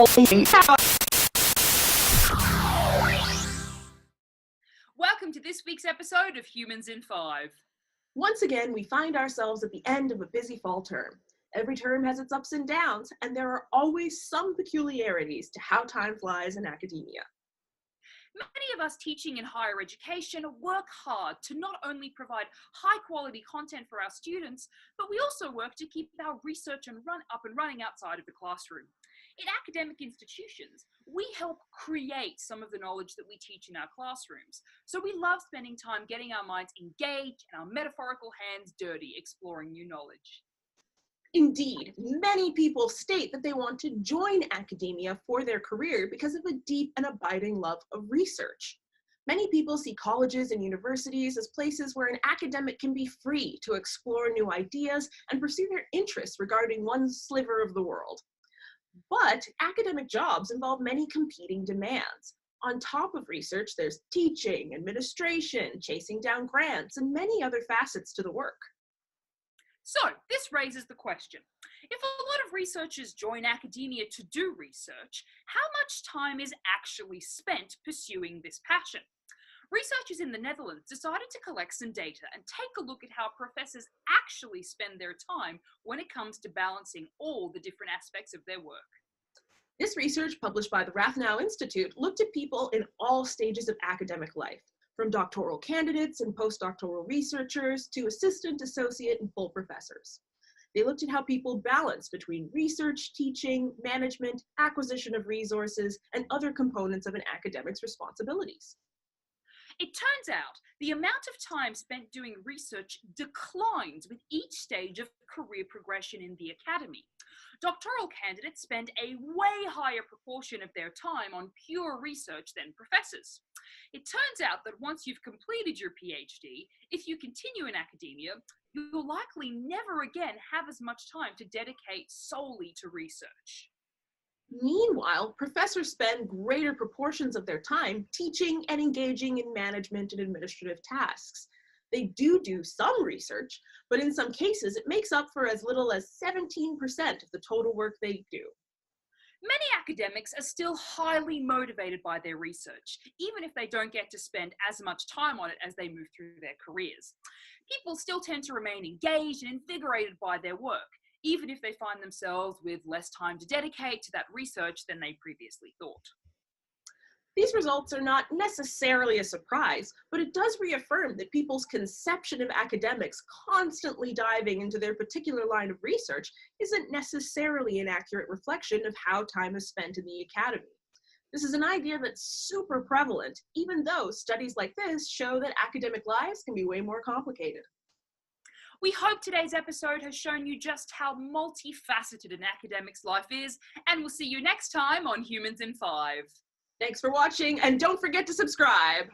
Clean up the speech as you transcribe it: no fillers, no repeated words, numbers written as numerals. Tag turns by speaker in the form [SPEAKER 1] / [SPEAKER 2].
[SPEAKER 1] Welcome to this week's episode of Humans in 5.
[SPEAKER 2] Once again, we find ourselves at the end of a busy fall term. Every term has its ups and downs, and there are always some peculiarities to how time flies in academia.
[SPEAKER 1] Many of us teaching in higher education work hard to not only provide high-quality content for our students, but we also work to keep our research up and running outside of the classroom. In academic institutions, we help create some of the knowledge that we teach in our classrooms. So we love spending time getting our minds engaged and our metaphorical hands dirty, exploring new knowledge.
[SPEAKER 2] Indeed, many people state that they want to join academia for their career because of a deep and abiding love of research. Many people see colleges and universities as places where an academic can be free to explore new ideas and pursue their interests regarding one sliver of the world. But academic jobs involve many competing demands. On top of research, there's teaching, administration, chasing down grants, and many other facets to the work.
[SPEAKER 1] So, this raises the question, if a lot of researchers join academia to do research, how much time is actually spent pursuing this passion? Researchers in the Netherlands decided to collect some data and take a look at how professors actually spend their time when it comes to balancing all the different aspects of their work.
[SPEAKER 2] This research, published by the Rathenau Institute, looked at people in all stages of academic life, from doctoral candidates and postdoctoral researchers to assistant, associate, and full professors. They looked at how people balance between research, teaching, management, acquisition of resources, and other components of an academic's responsibilities.
[SPEAKER 1] It turns out the amount of time spent doing research declines with each stage of career progression in the academy. Doctoral candidates spend a way higher proportion of their time on pure research than professors. It turns out that once you've completed your PhD, if you continue in academia, you'll likely never again have as much time to dedicate solely to research.
[SPEAKER 2] Meanwhile, professors spend greater proportions of their time teaching and engaging in management and administrative tasks. They do some research, but in some cases it makes up for as little as 17% of the total work they do.
[SPEAKER 1] Many academics are still highly motivated by their research, even if they don't get to spend as much time on it as they move through their careers. People still tend to remain engaged and invigorated by their work, even if they find themselves with less time to dedicate to that research than they previously thought.
[SPEAKER 2] These results are not necessarily a surprise, but it does reaffirm that people's conception of academics constantly diving into their particular line of research isn't necessarily an accurate reflection of how time is spent in the academy. This is an idea that's super prevalent, even though studies like this show that academic lives can be way more complicated.
[SPEAKER 1] We hope today's episode has shown you just how multifaceted an academic's life is, and we'll see you next time on Humans in 5.
[SPEAKER 2] Thanks for watching, and don't forget to subscribe.